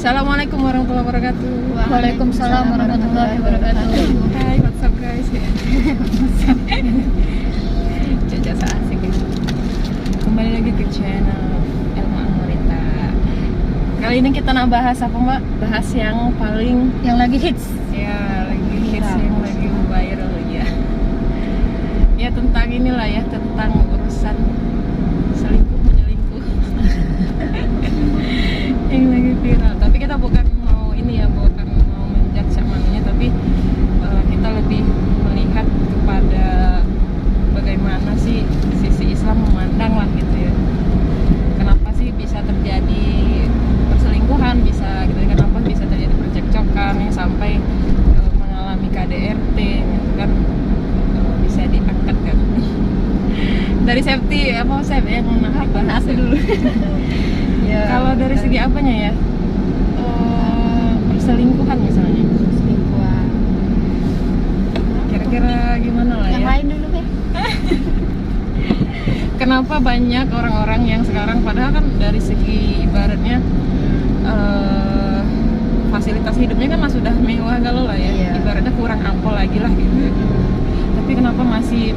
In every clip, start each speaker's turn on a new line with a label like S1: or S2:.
S1: Assalamualaikum warahmatullahi wabarakatuh.
S2: Waalaikumsalam warahmatullahi wabarakatuh.
S1: Hai, what's up guys? Caca asik ya. Kembali lagi ke channel Elma Amorita. Kali ini kita nak bahas apa mbak? Bahas yang paling
S2: Yang lagi hits.
S1: ya lagi hits, yang lagi viral ya. Ya tentang inilah ya, tentang urusan selingkuh menyelingkuh yang lagi viral. Tapi kita bukan mau ini ya, bukan mau menjudge mananya, tapi kita lebih melihat kepada bagaimana sih sisi Islam memandang lah gitu ya. Kenapa sih bisa terjadi perselingkuhan, bisa gitu, kenapa bisa terjadi percekcokan yang sampai mengalami KDRT gitu kan, bisa diangkat kan. Dari safety apa yang bahas dulu.
S2: Ya,
S1: Kalau dari segi apanya ya, perselingkuhan misalnya,
S2: selingkuhan.
S1: kira-kira gimana lah
S2: Yang
S1: ya?
S2: lain dulu deh.
S1: Kenapa banyak orang-orang yang sekarang, padahal kan dari segi ibaratnya fasilitas hidupnya kan sudah mewah galau lah ya,
S2: Iya.
S1: ibaratnya kurang ampol lagi lah gitu. Tapi kenapa masih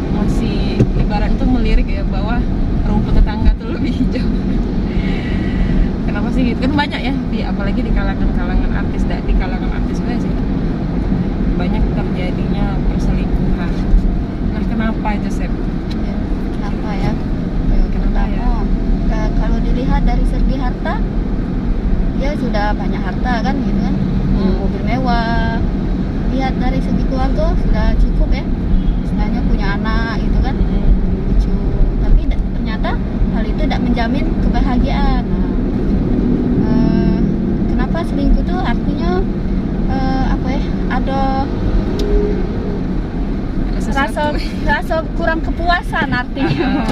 S1: ibarat itu melirik ya bahwa rumput tetangga tuh lebih hijau. Kenapa sih gitu? Kan banyak ya, apalagi di kalangan artis, di kalangan artis juga sih banyak terjadinya perselingkuhan. Nah kenapa itu Sep?
S2: Ya, kenapa ya?
S1: Kenapa ya?
S2: Kalau dilihat dari segi harta, dia sudah banyak harta kan gitu kan, mobil mewah. Lihat dari segi keluarga sudah cukup ya, istilahnya punya anak gitu kan, lucu. Tapi ternyata hal itu tidak menjamin kebahagiaan. Nah, kenapa selingkuh tuh artinya apa ya? Ada rasa kurang kepuasan artinya.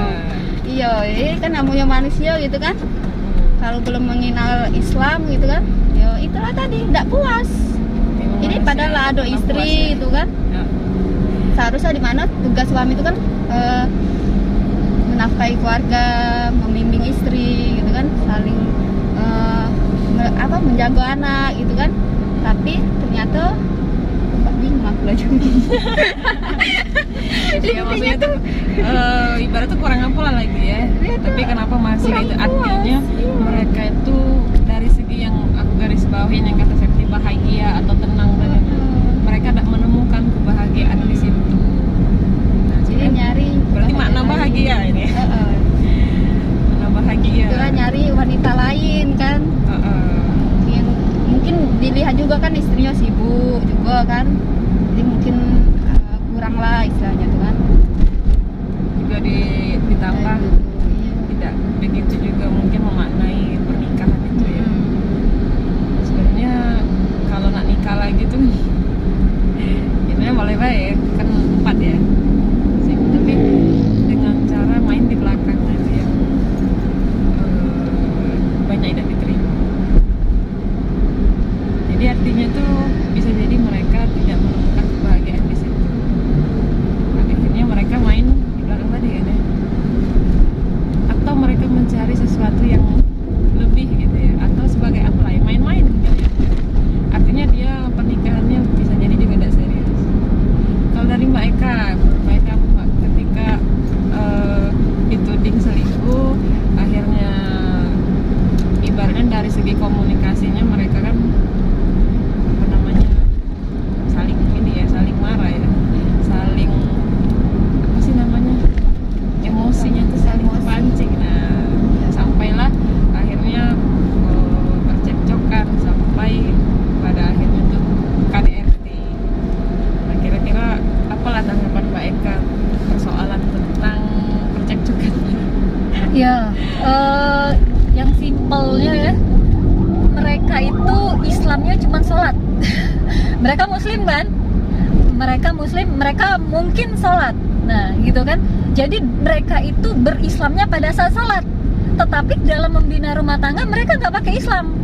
S2: Iya, ini kan namanya manusia gitu kan. Kalau belum mengenal Islam gitu kan, ya itulah tadi tidak puas. Ini padahal ada istri itu kan.
S1: Ya.
S2: Seharusnya di mana tugas suami itu kan menafkahi keluarga, membimbing istri gitu kan, saling menjaga anak gitu kan. Tapi ternyata bingung aku lagi.
S1: Ya maksudnya tuh ibarat tuh kurang ampul lah lagi ya. Tapi kenapa masih itu? Artinya mereka itu dari segi yang aku garis bawahin yang kata Septi bahagia atau tenang dan mereka tidak menemukan kebahagiaan di situ. Nah,
S2: Jadi nyari
S1: berarti makna bahagia ini. Makna bahagia.
S2: Itulah nyari wanita lain kan. Yang mungkin dilihat juga kan istrinya sibuk juga kan. Jadi mungkin kurang lah istilahnya tuh kan.
S1: Juga ditambah
S2: Iya.
S1: tidak begitu juga mungkin memaknai pernikahan itu ya. Sebenarnya kalau nak nikah lagi tuh sebenarnya boleh baik kan 4 ya sih, tapi dengan cara main di belakang itu yang banyak tidak diterima. Jadi artinya tuh bisa jadi mereka tidak menemukan kebahagiaan di situ. Akhirnya mereka main di belakang tadi kan ya. Atau mereka mencari sesuatu yang lebih gitu ya, atau sebagai apa lah ya, main-main gitu ya. Artinya dia pernikahannya bisa jadi juga tidak serius. Kalau dari Mbak Eka Mbak, ketika dituding selingkuh, akhirnya ibaratnya dari segi komunikasinya mereka kan apa namanya, saling ini ya, saling marah ya, saling apa sih namanya, emosinya tuh saling terpancing. Nah sampailah akhirnya percekcokan sampai pada akhirnya tuh KDRT. Nah kira-kira apalah tanggapan Mbak Eka persoalan tentang percekcokan?
S2: Ya, yang simpelnya ya, mereka itu Islamnya cuma sholat. Mereka Muslim kan? Mereka Muslim, mereka mungkin sholat. Nah, gitu kan? Jadi mereka itu berislamnya pada saat sholat. Tetapi dalam membina rumah tangga mereka nggak pakai Islam.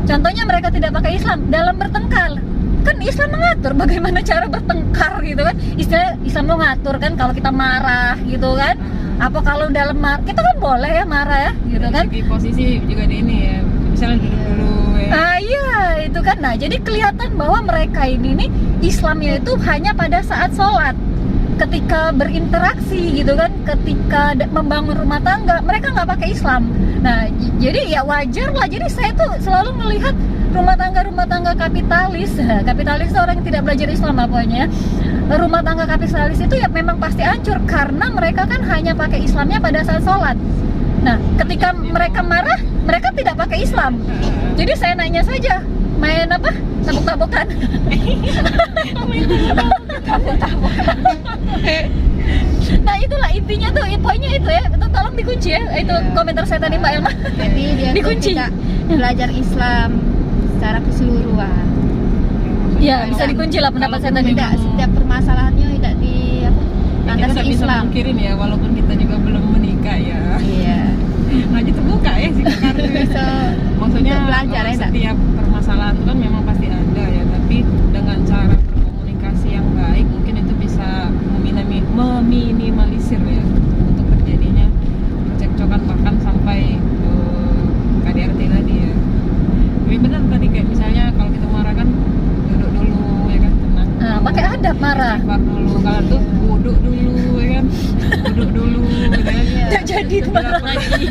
S2: Contohnya mereka tidak pakai Islam dalam bertengkar. Kan Islam mengatur bagaimana cara bertengkar gitu kan. Istilah Islam lo ngatur kan kalau kita marah gitu kan. Apa kalau dalam kita kan boleh ya marah ya gitu kan.
S1: Dari segi posisi juga di ini ya, misalnya dulu ya.
S2: Iya, sederhana. Jadi kelihatan bahwa mereka ini nih Islamnya itu hanya pada saat sholat, ketika berinteraksi gitu kan, ketika membangun rumah tangga mereka nggak pakai Islam. Nah jadi ya wajar lah. Jadi saya tuh selalu melihat rumah tangga kapitalis kapitalis itu orang yang tidak belajar Islam lah pokoknya. Rumah tangga kapitalis itu ya memang pasti hancur karena mereka kan hanya pakai Islamnya pada saat sholat. Nah ketika mereka marah mereka tidak pakai Islam. Jadi saya nanya saja, main apa? Tabok-tabokan. Nah itulah intinya tuh, poinnya itu ya. Tolong dikunci ya, itu komentar saya tadi Mbak Elma.
S3: Jadi dia
S2: dikunci.
S3: tidak belajar Islam secara keseluruhan.
S2: Ya bisa dikunci lah pendapat saya tadi.
S3: Tidak setiap permasalahannya tidak di apa?
S1: Ya,
S3: Landas
S1: kita
S3: ke
S1: bisa
S3: Islam.
S1: mungkirin ya, walaupun kita juga belum menikah ya.
S3: Iya.
S1: Ngaji terbuka ya sih karena
S3: Bisa
S1: maksudnya
S3: untuk belajar ya,
S1: setiap permasalahan itu kan memang pasti ada ya, tapi dengan cara berkomunikasi yang baik mungkin itu bisa meminimalisir ya untuk terjadinya percekcokan bahkan sampai KDRT tadi ya. Tapi benar tadi kayak misalnya kalau kita marah kan duduk dulu ya kan, tenang.
S2: Nah, pakai adab marah.
S1: Istighfar dulu, kalau tuh wudhu dulu ya kan, wudhu dulu gitu kan.
S2: Tidak jadi itu marah lagi.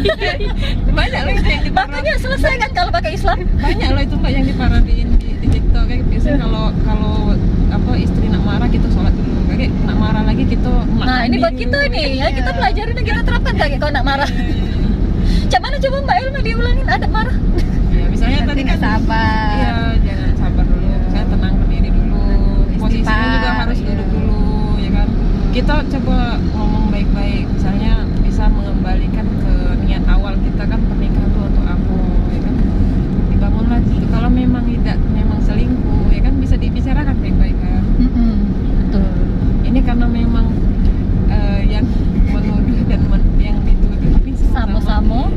S1: Banyak loh itu yang diparah.
S2: Makanya selesai kan kalau pakai Islam.
S1: Banyak loh itu Mbak yang diparodiin di TikTok kayak biasanya kalau apa istri nak marah kita sholat dulu, kayak nak marah lagi kita
S2: Nah ini buat kita ini ya, kita pelajarin dan kita terapkan kayak kalau nak marah. Cak mana coba Mbak Elma diulangin adab marah.
S1: Ya misalnya tadi kan
S3: sabar.
S1: iya jangan sabar dulu, saya tenang berdiri dulu, posisinya juga harus duduk dulu ya kan. Kita coba ngomong baik-baik, misalnya bisa mengembalikan ke niat awal kita kan, pernikahan itu untuk aku ya kan, dibangun lagi. Kalau memang memang selingkuh ya kan bisa dibicarakan baik-baik kan.
S2: Betul.
S1: Ini karena memang yang menuduh dan yang dituduh ini
S2: Sama-sama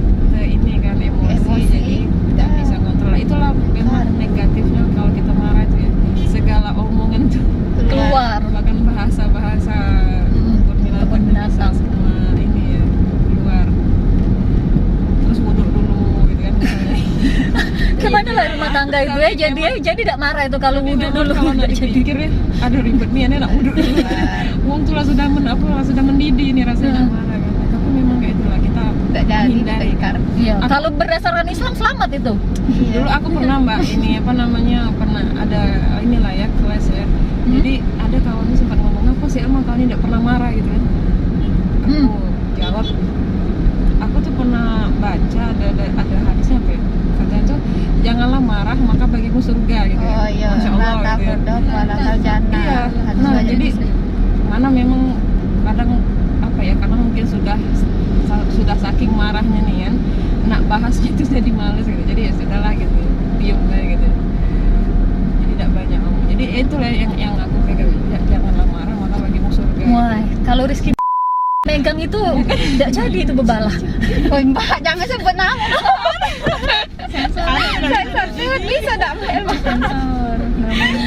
S1: ini kan emosi, jadi nggak bisa kontrol. Itulah memang negatifnya kalau kita marah itu ya, segala omongan tuh
S2: keluar.
S1: bahkan bahasa-bahasa
S2: kebun binatang.
S1: semua ini ya keluar. Terus wudhu dulu gitu kan misalnya.
S2: Gimana lah rumah tangga itu ya, jadi tidak marah itu kalau
S1: Tapi
S2: wudhu
S1: memang
S2: dulu.
S1: kalau nggak dipikir ya, aduh ribet nih, ini nak wudhu dulu. Wong tuh lah sudah sudah mendidih ini rasanya marah kan. Tapi memang kayak itulah kita
S3: Tidak jadi
S1: hindari.
S3: bertengkar.
S2: Iya, kalau berdasarkan Islam selamat itu.
S1: Dulu aku pernah Mbak ini apa namanya, pernah ada inilah ya kelas ya. Jadi ada kawannya sempat ngomong, apa sih emang kau ini tidak pernah marah gitu kan. Aku jawab, aku tuh pernah baca ada hadisnya apa ya, katanya tuh janganlah marah maka bagimu surga gitu ya.
S3: Oh iya,
S1: Masya Allah gitu ya.
S3: walakal jannah.
S1: Iya, nah jadi mana memang kadang apa ya, karena mungkin sudah saking marahnya nih kan, nak bahasnya itu jadi males gitu, jadi ya sudahlah gitu, diem aja gitu, jadi tidak banyak ngomong. Jadi itulah yang aku pegang, janganlah marah maka bagimu surga.
S2: Wah, kalau Rizky megang itu tidak jadi itu bebalah.
S3: Oh Mbak, jangan sebut nama. Sensor tuh bisa tak Mbak Elma?
S2: Sensor namanya.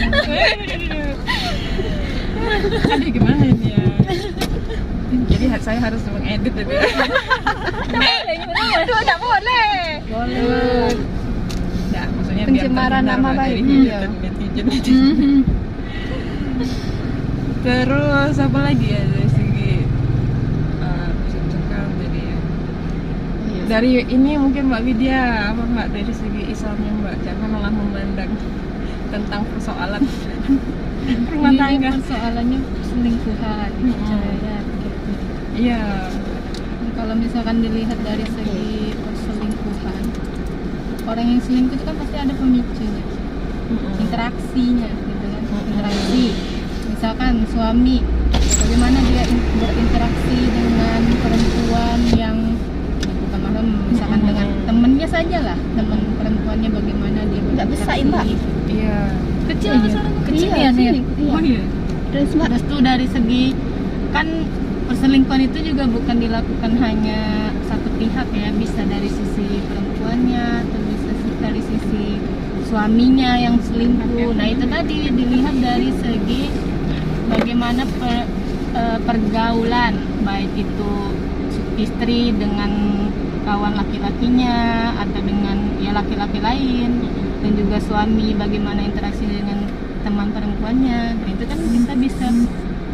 S1: Aduh gimana ini ya, jadi saya harus mengedit itu ya.
S3: Aduh, tak boleh.
S2: Boleh.
S1: Nah, maksudnya
S3: Pencemaran
S1: biar
S3: nama
S1: terhindar
S3: baik.
S1: dari
S3: Iya.
S1: netizen. Terus apa lagi ya dari segi percakapan tadi ya. Dari ini mungkin Mbak Widya, apa Mbak, dari segi Islamnya Mbak, janganlah memandang tentang persoalan rumah tangga.
S4: Persoalannya selingkuhan percaya gitu.
S1: Iya.
S4: Kalau misalkan dilihat dari segi perselingkuhan, orang yang selingkuh itu kan pasti ada pemicunya, interaksinya gitu kan. Interaksi misalkan suami bagaimana dia berinteraksi dengan perempuan yang bukan mahram, misalkan dengan temennya saja lah, teman perempuannya bagaimana dia
S3: Nggak bisa,
S4: berinteraksi.
S3: Mbak.
S1: Iya.
S4: Kecil
S2: Iya.
S4: masalahnya.
S2: Kecil
S4: Iya,
S2: ya, Nia?
S4: sini. Iya.
S1: Oh iya.
S3: Terus Mbak,
S4: Terus tuh dari segi kan perselingkuhan itu juga bukan dilakukan hanya satu pihak ya, bisa dari sisi perempuannya atau bisa dari sisi suaminya yang selingkuh. Nah itu tadi dilihat dari segi bagaimana pergaulan, baik itu istri dengan kawan laki-lakinya atau dengan ya laki-laki lain. dan juga suami bagaimana interaksi dengan teman perempuannya. Nah, itu kan kita bisa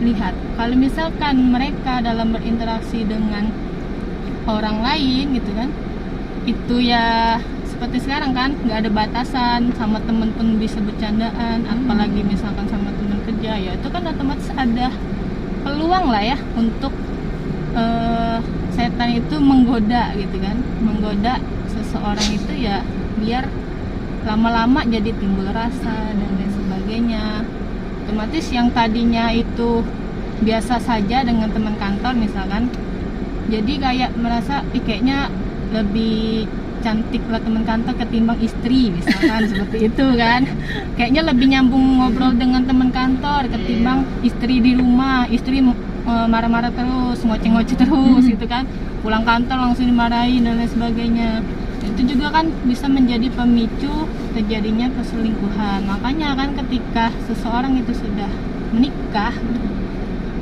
S4: lihat. Kalau misalkan mereka dalam berinteraksi dengan orang lain gitu kan, itu ya seperti sekarang kan nggak ada batasan, sama temen pun bisa bercandaan, apalagi misalkan sama teman kerja, ya itu kan otomatis ada peluang lah ya untuk setan itu menggoda gitu kan, menggoda seseorang itu ya biar lama-lama jadi timbul rasa dan lain sebagainya. Otomatis yang tadinya itu biasa saja dengan teman kantor misalkan, jadi kayak merasa kayaknya lebih cantik lah teman kantor ketimbang istri misalkan seperti itu kan, kayaknya lebih nyambung ngobrol dengan teman kantor ketimbang istri di rumah. Istri marah-marah terus, ngoceh-ngoceh terus gitu kan, pulang kantor langsung dimarahin dan lain sebagainya. Itu juga kan bisa menjadi pemicu terjadinya perselingkuhan. Makanya kan ketika seseorang itu sudah menikah,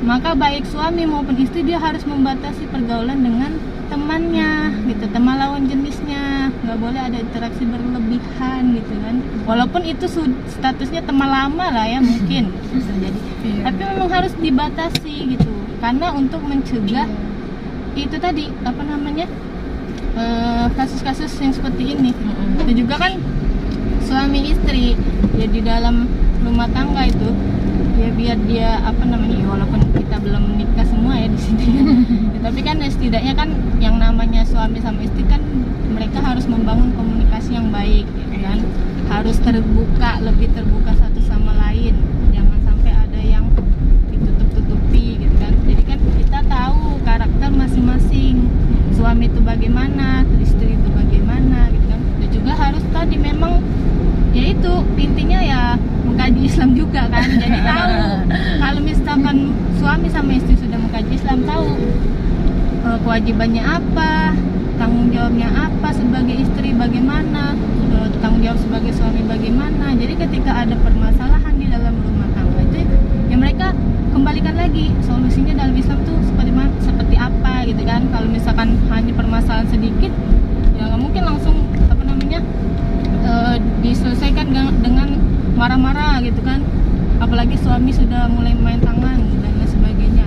S4: maka baik suami maupun istri dia harus membatasi pergaulan dengan temannya gitu, teman lawan jenisnya. Nggak boleh ada interaksi berlebihan gitu kan, walaupun itu statusnya teman lama lah ya mungkin bisa jadi, tapi memang harus dibatasi gitu, karena untuk mencegah itu tadi apa namanya, kasus-kasus yang seperti ini. Itu juga kan suami istri ya di dalam rumah tangga itu ya biar dia apa namanya, ya walaupun kita belum menikah semua ya di sini ya, tapi kan setidaknya kan yang namanya suami sama istri kan mereka harus membangun komunikasi yang baik gitu kan, harus terbuka, lebih terbuka satu sama lain, jangan sampai ada yang ditutup-tutupi gitu kan. Jadi kan kita tahu karakter masing-masing, suami itu bagaimana, istri itu bagaimana gitu kan. Dan juga harus tadi memang ya itu intinya ya mengkaji Islam juga kan, jadi tahu kalau misalkan suami sama istri sudah mengkaji Islam, tahu kewajibannya apa, tanggung jawabnya apa sebagai istri bagaimana, tanggung jawab sebagai suami bagaimana. Jadi ketika ada permasalahan di dalam rumah tangga itu ya mereka kembalikan lagi solusinya dalam Islam tuh seperti apa gitu kan. Kalau misalkan hanya permasalahan sedikit ya nggak mungkin langsung apa namanya diselesaikan dengan marah-marah gitu kan, apalagi suami sudah mulai main tangan dan lain sebagainya.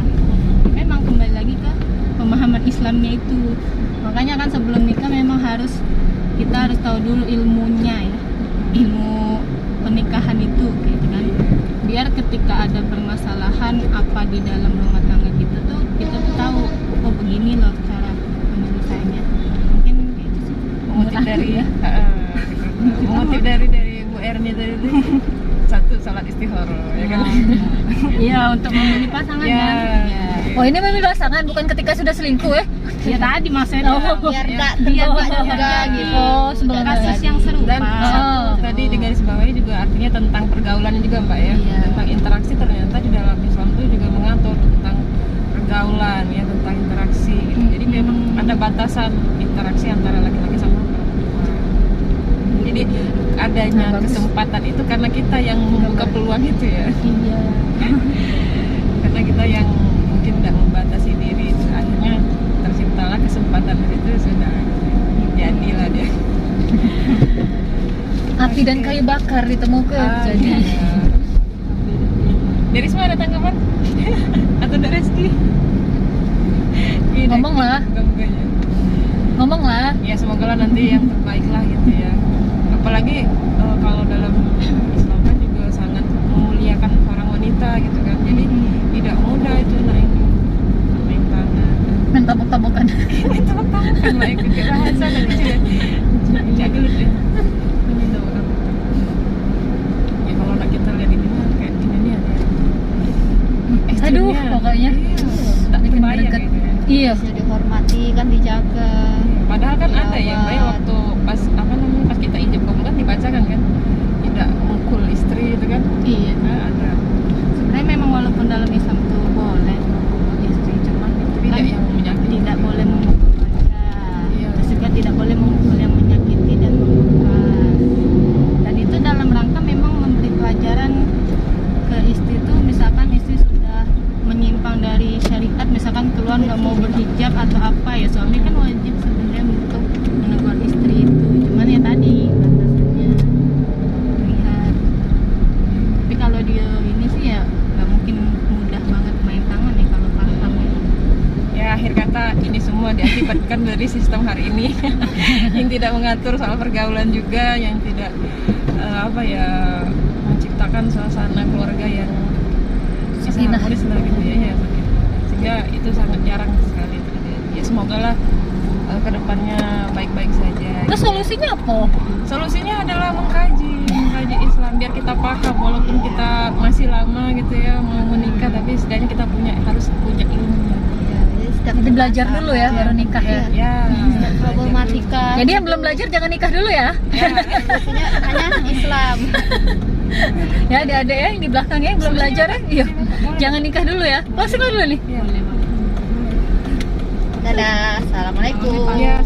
S4: Memang kembali lagi ke pemahaman Islamnya itu. Makanya kan sebelum nikah memang kita harus tahu dulu ilmunya ya, ilmu pernikahan itu gitu kan, biar ketika ada permasalahan apa di dalam rumah tangga kita tuh tahu, oh begini loh cara penyelesaiannya. Mungkin gitu sih
S1: Mengutip dari mengutip dari Bu Erni tadi tuh, satu salat istikharah ya kan.
S4: Iya, untuk memilih pasangan
S1: Ya.
S4: kan. Ya.
S2: Oh ini memilih pasangan bukan ketika sudah selingkuh ya?
S4: Ya tadi maksudnya
S3: biar nggak
S4: biar
S3: terbawa
S4: nggak
S3: juga gitu.
S2: Oh sebelum
S4: kasus yang serupa.
S1: Dan tadi di garis bawahnya juga artinya tentang pergaulannya juga Mbak ya,
S4: Iya.
S1: tentang interaksi. Ternyata di dalam Islam itu juga mengatur tentang pergaulan ya, tentang interaksi gitu. Jadi memang ada batasan interaksi antara laki-laki sama perempuan. Jadi adanya kesempatan itu karena kita yang membuka peluang itu ya,
S4: Iya.
S1: karena kita yang mungkin tidak membatasi diri, akhirnya terciptalah kesempatan itu, sudah jadilah dia.
S2: api dan kayu bakar ditemukan. Jadi
S1: Iya. Dari semua ada tanggapan atau dari Reski?
S2: Ngomong lah. ngomong lah.
S1: Ya semoga lah nanti yang terbaik lah gitu ya. Apalagi kalau dalam Islam kan juga sangat memuliakan seorang wanita gitu kan. Jadi tidak mudah itu naik tanah.
S2: Main tabuk-tabukan.
S1: Itu kan naik ke bahasa dan itu ya. Jadi ya. Ini tuh orang. Ya kalau nak kita lihat ini mah kayak ini nih ada.
S2: Aduh, pokoknya.
S1: Tak
S2: Bikin
S1: terbayang
S2: greget.
S1: gitu ya.
S2: Iya.
S3: Bisa dihormati kan, dijaga.
S1: Padahal kan
S3: Iya,
S1: ada ya Mbak ya,
S3: Mbak.
S1: waktu pas apa namanya pas kita ijab kabul kan dibacakan kan tidak mukul istri itu kan.
S4: Iya.
S1: Nah, ada
S4: Sebenarnya memang walaupun dalam Islam tuh boleh memukul istri, cuman itu
S1: tidak
S4: kan
S1: yang menyakiti.
S4: tidak boleh memukul wajah.
S1: Iya.
S4: Terus juga tidak boleh memukul yang menyakiti dan memukul
S1: di sistem hari ini yang tidak mengatur soal pergaulan juga, yang tidak menciptakan suasana keluarga yang
S2: Sakinah.
S1: harmonis lah gitu ya, sakinah. Sehingga itu sangat jarang sekali terjadi. Ya semoga lah kedepannya baik-baik saja.
S2: Terus solusinya apa?
S1: Solusinya adalah mengkaji Islam biar kita paham, walaupun kita masih lama gitu ya mau menikah, tapi setidaknya kita harus punya ilmunya.
S2: Jadi belajar dulu ya, baru nikah ya.
S1: Ya,
S3: Problematika.
S2: Jadi yang belum belajar jangan nikah dulu ya.
S3: Maksudnya hanya Islam.
S2: Ya adik-adik ya yang di belakangnya yang belum belajar ya, iya. Jangan nikah dulu ya. Oh, sekolah dulu nih.
S1: Ya.
S3: Dadah, assalamualaikum.
S1: Ya,